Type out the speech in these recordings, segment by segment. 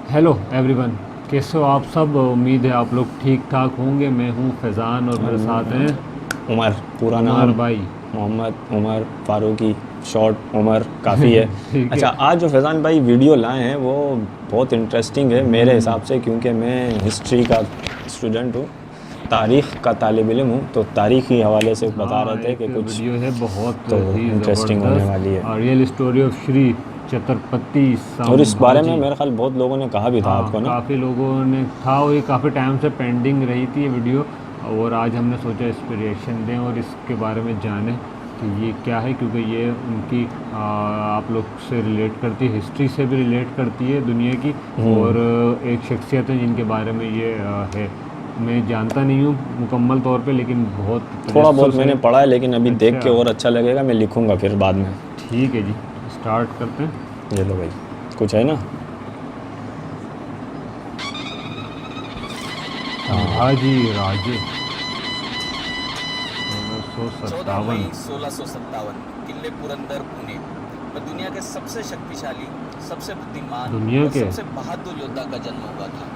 Hello everyone, कैसे हो आप सब। उम्मीद है आप लोग ठीक ठाक होंगे। मैं हूँ फैज़ान और मेरे साथ हैं उमर, पूरा उमर नाम भाई। मोहम्मद उमर फारूकी, शॉर्ट उमर काफ़ी है। ठीक अच्छा, है। आज जो फैज़ान भाई वीडियो लाए हैं वो बहुत इंटरेस्टिंग है मेरे हिसाब से, क्योंकि मैं हिस्ट्री का स्टूडेंट हूँ, तारीख़ का तालिब इल्म हूँ, तो तारीख़ी हवाले से बता रहे हाँ, थे एक कि कुछ वीडियो है बहुत तो ही इंटरेस्टिंग होने वाली है। ज़बरदस्त, real story of Shri Chhatrapati और इस बारे में संभाजी। मेरे ख्याल बहुत लोगों ने कहा भी था हाँ, आपको ना। काफ़ी लोगों ने था, और ये काफ़ी टाइम से पेंडिंग रही थी ये वीडियो। और आज हमने सोचा इस पर रिएक्शन दें और इसके बारे में जानें कि ये क्या है, क्योंकि ये उनकी आप लोग से रिलेट करती है, हिस्ट्री से भी रिलेट करती है दुनिया की। और एक शख्सियत है जिनके बारे में ये है। मैं जानता नहीं हूँ मुकम्मल तौर पे, लेकिन बहुत थोड़ा बहुत तजस्सुस है। मैंने पढ़ा है, लेकिन अभी देख अच्छा, के और अच्छा लगेगा, मैं लिखूँगा फिर बाद में। ठीक है जी, स्टार्ट करते हैं। ये लो भाई, कुछ है ना। हाँ, संभाजी राजे 14 मई सोलह 1657 किले पुरंदर पुणे में दुनिया के सबसे शक्तिशाली, सबसे बुद्धिमान दुनिया और के सबसे बहादुर योद्धा का जन्म हुआ था।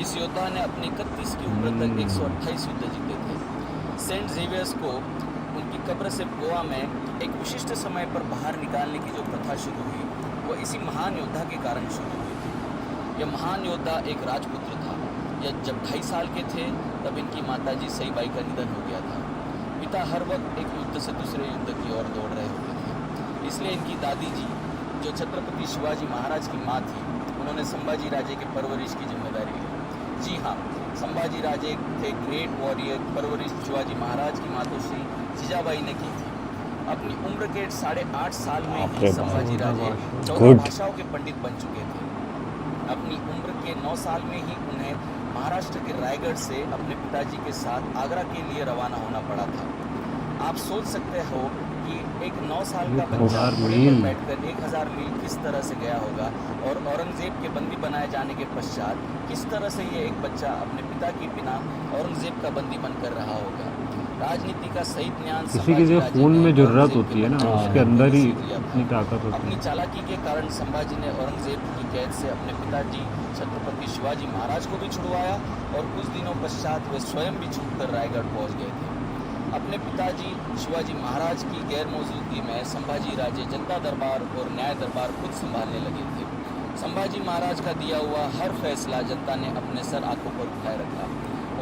इस योद्धा ने अपनी 31 की उम्र तक 128 युद्ध जीते थे। सेंट जेवियर्स को उनकी कब्र से गोवा में एक विशिष्ट समय पर बाहर निकालने की जो प्रथा शुरू हुई, वो इसी महान योद्धा के कारण शुरू हुई थी। यह महान योद्धा एक राजपुत्र था। यह जब 2.5 साल के थे तब इनकी माताजी सईबाई का निधन हो गया था। पिता हर वक्त एक युद्ध से दूसरे युद्ध की ओर दौड़ रहे होते थे, इसलिए इनकी दादी जी, जो छत्रपति शिवाजी महाराज की माँ थी, उन्होंने संभाजी राजे के परवरिश की जिम्मेदारी ली। जी हाँ, संभाजी राजे थे ग्रेट वॉरियर। परवरिश शिवाजी महाराज की मातोश्री जीजाबाई ने की थी। अपनी उम्र के 8.5 साल में बाप ही रे बाप, संभाजी राजे 14 गुड। भाषाओं के पंडित बन चुके थे। अपनी उम्र के 9 साल में ही उन्हें महाराष्ट्र के रायगढ़ से अपने पिताजी के साथ आगरा के लिए रवाना होना पड़ा था। आप सोच सकते हो कि एक 9 साल का बच्चा 1000 घोड़े पर मील। बैठकर 1000 मील किस तरह से गया होगा, और औरंगजेब के बंदी बनाए जाने के पश्चात किस तरह से ये एक बच्चा अपने पिता के बिना औरंगजेब का बंदी बनकर रहा होगा। राजनीति का सही ज्ञान किसी की संभाजी जो राजे खून ने में ज़रूरत औरंगजेब होती के है ना, बच्चे उसके होने अंदर पर ही सीख लिया इतनी था। ताकत होती अपनी है। चालाकी के कारण संभाजी ने औरंगजेब की कैद से अपने पिताजी छत्रपति शिवाजी महाराज को भी छुड़वाया, और कुछ दिनों पश्चात वे स्वयं भी छूटकर रायगढ़ पहुंच गए थे। अपने पिताजी शिवाजी महाराज की गैर मौजूदगी में संभाजी राजे जनता दरबार और न्याय दरबार खुद संभालने लगे थे। संभाजी महाराज का दिया हुआ हर फैसला जनता ने अपने सर आंखों पर उठाए रखा।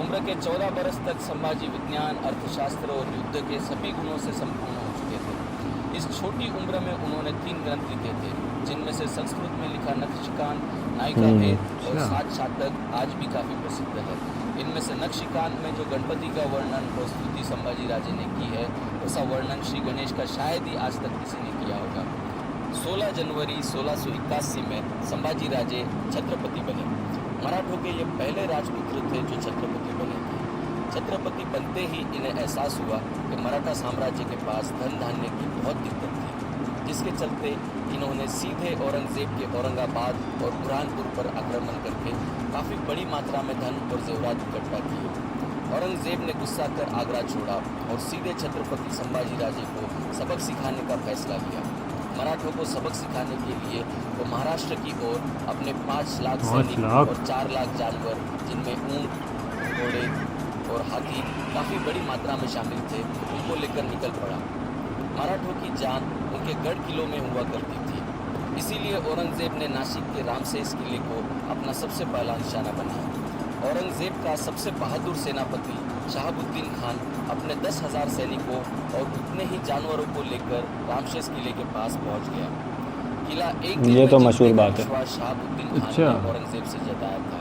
उम्र के 14 बरस तक संभाजी विज्ञान, अर्थशास्त्र और युद्ध के सभी गुणों से संपूर्ण हो चुके थे। इस छोटी उम्र में उन्होंने 3 ग्रंथ लिखे थे, जिनमें से संस्कृत में लिखा नखशिकांत, नायिका भेद और अच्छा, 7 शातक आज भी काफ़ी प्रसिद्ध है। इनमें से नखशिकांत में जो गणपति का वर्णन और स्तुति संभाजी राजे ने की है, वैसा वर्णन श्री गणेश का शायद ही आज तक किसी ने किया होगा। 16 जनवरी 1681 में संभाजी राजे छत्रपति बने। मराठों के ये पहले राजपुत्र थे जो छत्रपति बने थे। छत्रपति बनते ही इन्हें एहसास हुआ कि मराठा साम्राज्य के पास धन धान्य की बहुत दिक्कत थी, जिसके चलते इन्होंने सीधे औरंगजेब के औरंगाबाद और बुरहानपुर पर आक्रमण करके काफ़ी बड़ी मात्रा में धन और जेवरात इकट्ठा किए। औरंगजेब ने गुस्सा कर आगरा छोड़ा और सीधे छत्रपति संभाजी राजे को सबक सिखाने का फैसला लिया। मराठों को सबक सिखाने के लिए वो महाराष्ट्र की ओर अपने 5 लाख 5 सैनिक लाख। और 4 लाख जानवर, जिनमें ऊंट, घोड़े और हाथी काफ़ी बड़ी मात्रा में शामिल थे, उनको लेकर निकल पड़ा। मराठों की जान उनके गढ़ किलों में हुआ करती थी, इसीलिए औरंगजेब ने नासिक के रामसेस किले को अपना सबसे पहला निशाना बनाया। औरंगजेब का सबसे बहादुर सेनापति शहाबुद्दीन खान अपने 10,000 सैनिकों और उतने ही जानवरों को लेकर रामशेष किले के पास पहुंच गया। किला एक दिन ये में तो जीतने मशहूर का बात है। विश्वास शहाबुद्दीन खान अच्छा, ने औरंगजेब से जताया था।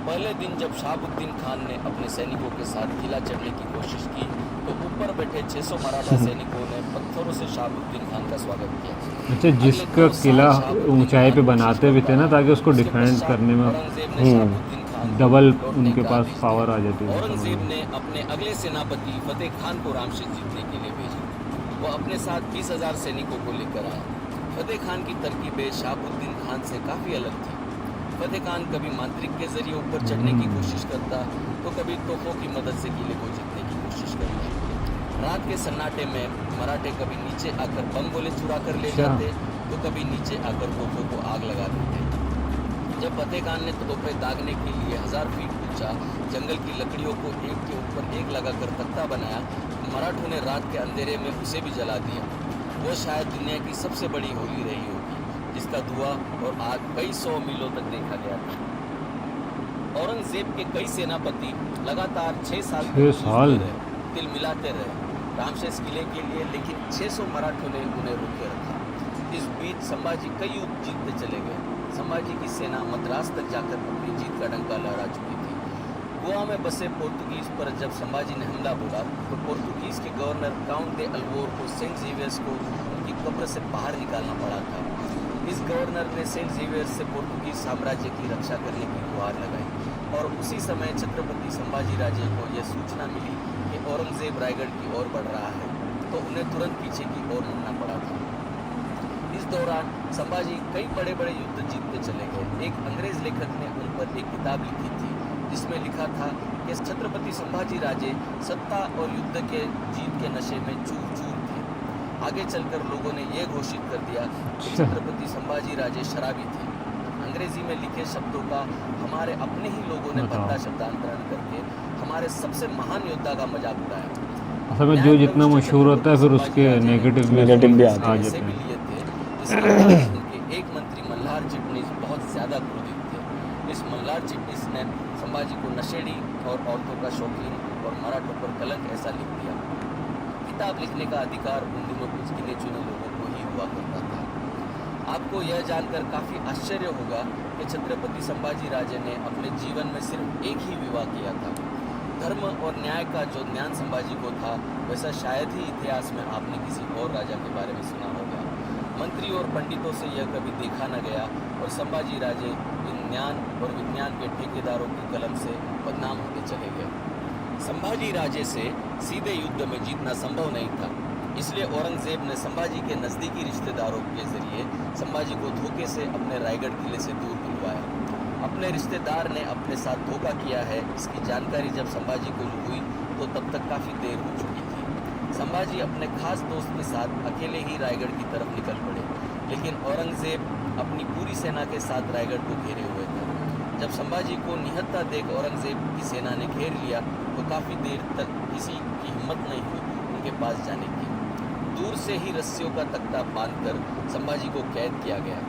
पहले दिन जब शहाबुद्दीन खान ने अपने सैनिकों के साथ किला चढ़ने की कोशिश की, तो ऊपर बैठे 600 मराठा सैनिकों ने पत्थरों से शहाबुद्दीन खान का स्वागत किया। अच्छा, अगले जिसका 2 किला साल शहाबुद्दीन ऊंचाई खान पे कोशिश बनाते भी करता थे ना, रहा। ताकि उसको उसके डिफेंड पश्चात करने में औरंगजेब ने शहाबुद्दीन खान को डबल लौटने उनके का पास आदेश पावर आ दिया। जाती थी, समझ औरंगजेब लो। ने अपने अगले सेनापति फतेह खान को रामशेष जीतने के लिए भेजा। वह अपने साथ 20,000 सैनिकों को लेकर आया। फतेह खान की तरकीबें शहाबुद्दीन खान से काफ़ी अलग थी। फतेह खान कभी मांत्रिक के जरिए ऊपर चढ़ने की कोशिश करता, तो कभी तोपों की मदद से किले को जीतने की कोशिश करता। रात के सन्नाटे में मराठे कभी नीचे आकर बम गोले चुरा कर ले अच्छा, जाते, तो कभी नीचे आकर तोपों को आग लगा देते। जब फतेह खान ने तोपें दागने के लिए 1000 फीट ऊंचा जंगल की लकड़ियों को एक के ऊपर एक लगाकर तख्ता बनाया, मराठों ने रात के अंधेरे में उसे भी जला दिया। वो शायद दुनिया की सबसे बड़ी होली रही होगी, जिसका धुआं और आग कई 100 मीलों तक देखा गया था। औरंगजेब के कई सेनापति लगातार 6 साल तिल मिलाते रहे रामशेष किले के लिए, लेकिन 600 मराठों ने उन्हें रोके रखा। इस बीच संभाजी कई युद्ध जीतते चले गए। संभाजी की सेना मद्रास तक जाकर अपनी जीत का डंका लहरा चुकी थी। गोवा में बसे पोर्तुगीज पर जब संभाजी ने हमला बोला तो पोर्तुगीज के गवर्नर काउंट दे अल्वोर को सेंट जेवियर्स को उनकी कब्र से बाहर निकालना पड़ा था। इस गवर्नर ने सेंट जेवियर्स से पोर्तुगीज साम्राज्य की रक्षा करने की गुहार लगाई और उसी समय छत्रपति संभाजी राजे को यह सूचना मिली कि औरंगजेब रायगढ़ की ओर बढ़ रहा है, तो उन्हें तुरंत पीछे की ओर मुड़ना पड़ा था। इस दौरान संभाजी कई बड़े बड़े युद्ध जीतते चले गए। एक अंग्रेज लेखक ने उन पर एक किताब लिखी थी जिसमें लिखा था कि छत्रपति संभाजी राजे सत्ता और युद्ध के जीत के नशे में चूर चूर थे। आगे चलकर लोगों ने यह घोषित कर दिया कि छत्रपति संभाजी राजे शराबी थे। अंग्रेजी में लिखे शब्दों का हमारे अपने ही लोगों ने भद्दा शब्दांतरण करके हमारे सबसे महान योद्धा का मजाक उड़ाया। असल में जो जितना मशहूर होता है फिर उसके नेगेटिव भी आ आते जाते हैं। लिए थे जिसके बाद उनके एक मंत्री मल्हार चिटनीस बहुत ज़्यादा क्रोधित थे। इस मल्हार चिटनीस ने संभाजी को नशेड़ी और औरतों का शौकीन और मराठों पर कलंक ऐसा लिख दिया। किताब लिखने का अधिकार उन दिनों कुछ गिने चुने लोगों को ही हुआ करता था। आपको यह जानकर काफ़ी आश्चर्य होगा कि छत्रपति संभाजी राजे ने अपने जीवन में सिर्फ एक ही विवाह किया था। धर्म और न्याय का जो ज्ञान संभाजी को था वैसा शायद ही इतिहास में आपने किसी और राजा के बारे में सुना होगा। मंत्री और पंडितों से यह कभी देखा न गया और संभाजी राजे इन ज्ञान और विज्ञान के ठेकेदारों की कलम से बदनाम होते चले गए। संभाजी राजे से सीधे युद्ध में जीतना संभव नहीं था, इसलिए औरंगजेब ने संभाजी के नज़दीकी रिश्तेदारों के जरिए संभाजी को धोखे से अपने रायगढ़ किले से दूर दिलवाया। अपने रिश्तेदार ने अपने साथ धोखा किया है, इसकी जानकारी जब संभाजी को हुई तो तब तक काफ़ी देर हो चुकी थी। संभाजी अपने खास दोस्त के साथ अकेले ही रायगढ़ की तरफ निकल पड़े, लेकिन औरंगजेब अपनी पूरी सेना के साथ रायगढ़ को घेरे हुए थे। जब संभाजी को निहत्था देख औरंगजेब की सेना ने घेर लिया तो काफ़ी देर तक किसी की हिम्मत नहीं हुई उनके पास जाने की। दूर से ही रस्सियों का तख्ता बांधकर संभाजी को कैद किया गया।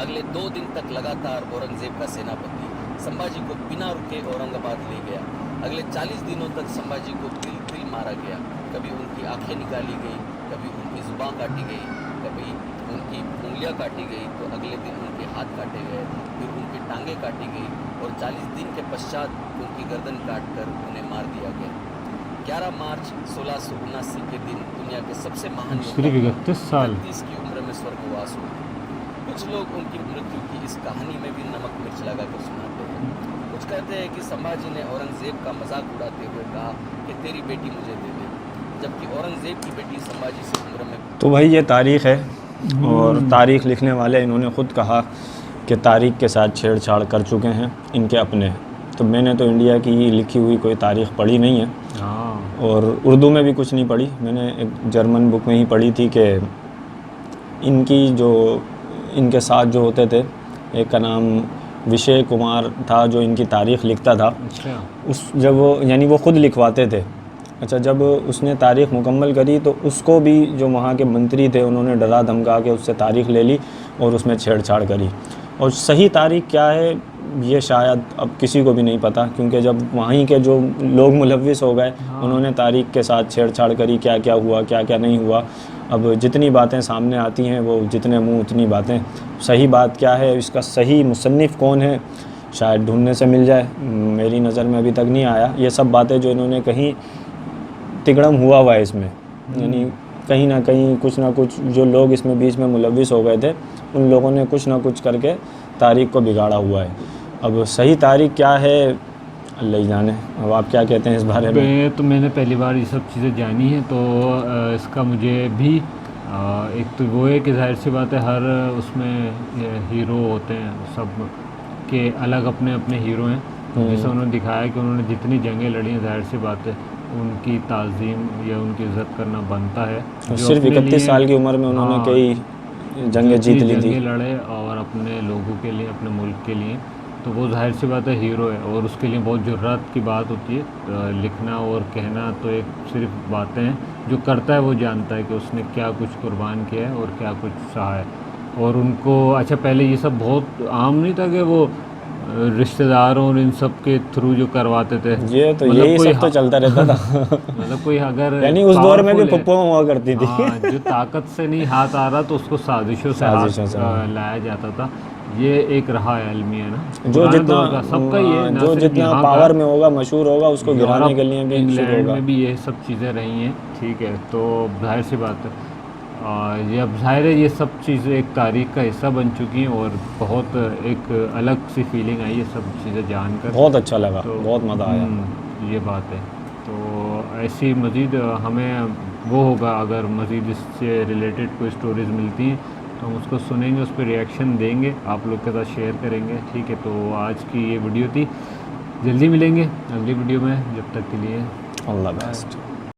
अगले 2 दिन तक लगातार औरंगजेब का सेनापति संभाजी को बिना रुके औरंगाबाद ले गया। अगले 40 दिनों तक संभाजी को तिल तिल मारा गया। कभी उनकी आंखें निकाली गई, कभी उनकी जुबान काटी गई, कभी उनकी उंगलियां काटी गई, तो अगले दिन उनके हाथ काटे गए, फिर उनकी टांगें काटी गई और 40 दिन के पश्चात उनकी गर्दन काटकर उन्हें मार दिया गया। 11 मार्च 1679 के दिन दुनिया के सबसे महान सिर्फ 31 साल 31 की उम्र में स्वर्गवास हुआ। कुछ लोग उनकी मृत्यु की इस कहानी में भी नमक मिर्च लगाकर सुनाते हैं। कुछ कहते हैं कि संभाजी ने औरंगजेब का मजाक उड़ाते हुए कहा कि तेरी बेटी मुझे दे दे, जबकि औरंगजेब की बेटी संभाजी से उम्र में। तो भाई ये तारीख़ है और तारीख़ लिखने वाले इन्होंने ख़ुद कहा कि तारीख़ के साथ छेड़छाड़ कर चुके हैं इनके अपने। तो मैंने तो इंडिया की लिखी हुई कोई तारीख़ पढ़ी नहीं है और उर्दू में भी कुछ नहीं पढ़ी। मैंने एक जर्मन बुक में ही पढ़ी थी कि इनके साथ जो होते थे, एक का नाम विजय कुमार था जो इनकी तारीख़ लिखता था। जब वो ख़ुद लिखवाते थे। अच्छा, जब उसने तारीख़ मुकम्मल करी तो उसको भी जो वहाँ के मंत्री थे उन्होंने डरा धमका के उससे तारीख़ ले ली और उसमें छेड़छाड़ करी। और सही तारीख़ क्या है ये शायद अब किसी को भी नहीं पता, क्योंकि जब वहीं के जो लोग मुलव्विस हो गए उन्होंने तारीख़ के साथ छेड़छाड़ करी, क्या क्या हुआ क्या क्या नहीं हुआ। अब जितनी बातें सामने आती हैं वो जितने मुंह उतनी बातें। सही बात क्या है, इसका सही मुसन्निफ़ कौन है, शायद ढूंढने से मिल जाए। मेरी नज़र में अभी तक नहीं आया। ये सब बातें जो इन्होंने कहीं तिगड़म हुआ है इसमें, यानी कहीं ना कहीं कुछ ना कुछ जो लोग इसमें बीच में मुलव्विस हो गए थे उन लोगों ने कुछ ना कुछ करके तारीख़ को बिगाड़ा हुआ है। अब सही तारीख़ क्या है अल्लाह ही जाने। अब आप क्या कहते हैं इस बारे में? तो मैंने पहली बार ये सब चीज़ें जानी हैं, तो इसका मुझे भी एक तो वो है कि जाहिर सी बात है हर उसमें हीरो होते हैं, सब के अलग अपने अपने हीरो हैं। जैसे उन्होंने दिखाया कि उन्होंने जितनी जंगें लड़ी हैं, जाहिर सी बात है उनकी ताज़ीम या उनकी इज़्ज़त करना बनता है। सिर्फ 31 साल की उम्र में उन्होंने कई जंगें जीत ली थी। जंगें लड़े और अपने लोगों के लिए, अपने मुल्क के लिए, तो वो जाहिर सी बात है हीरो है। और उसके लिए बहुत जुर्रत की बात होती है। लिखना और कहना तो एक सिर्फ बातें हैं, जो करता है वो जानता है कि उसने क्या कुछ कुर्बान किया है और क्या कुछ सहा है। और उनको अच्छा, पहले ये सब बहुत आम नहीं था कि वो रिश्तेदारों और इन सब के थ्रू जो करवाते थे, ये तो मतलब यही कोई सब तो चलता रहता था। मतलब कोई अगर यानी उस दौर में भी powerful है, पप्पो हुआ करती थी। हाँ, जो ताकत से नहीं हाथ आ रहा तो उसको साजिशों से हाथ साजिशों से, हाँ। लाया जाता था। ये एक रहा है अलमिया ना, जो पुराने जितना दौर का सबका ही है, ना जो सिर्फ जितना यहाँ का। पावर में होगा, मशहूर होगा, उसको गिराने के लिए यूरोप, भी शुरू इंग्लैंड होगा। में भी ये सब चीज़ें रही हैं, ठीक है। तो जाहिर सी बात है, ये अब जाहिर है ये सब चीज़ें एक तारीख का हिस्सा बन चुकी हैं और बहुत एक अलग सी फीलिंग आई ये सब चीज़ें जानकर। बहुत अच्छा लगा, तो बहुत मज़ा आया। ये बात है। तो ऐसी मज़ीद हमें वो होगा, अगर मज़ीद इससे रिलेटेड कोई स्टोरीज़ मिलती हैं तो हम उसको सुनेंगे, उस पर रिएक्शन देंगे, आप लोग के साथ शेयर करेंगे, ठीक है। तो आज की ये वीडियो थी, जल्दी मिलेंगे अगली वीडियो में, जब तक के लिए ऑल द बेस्ट।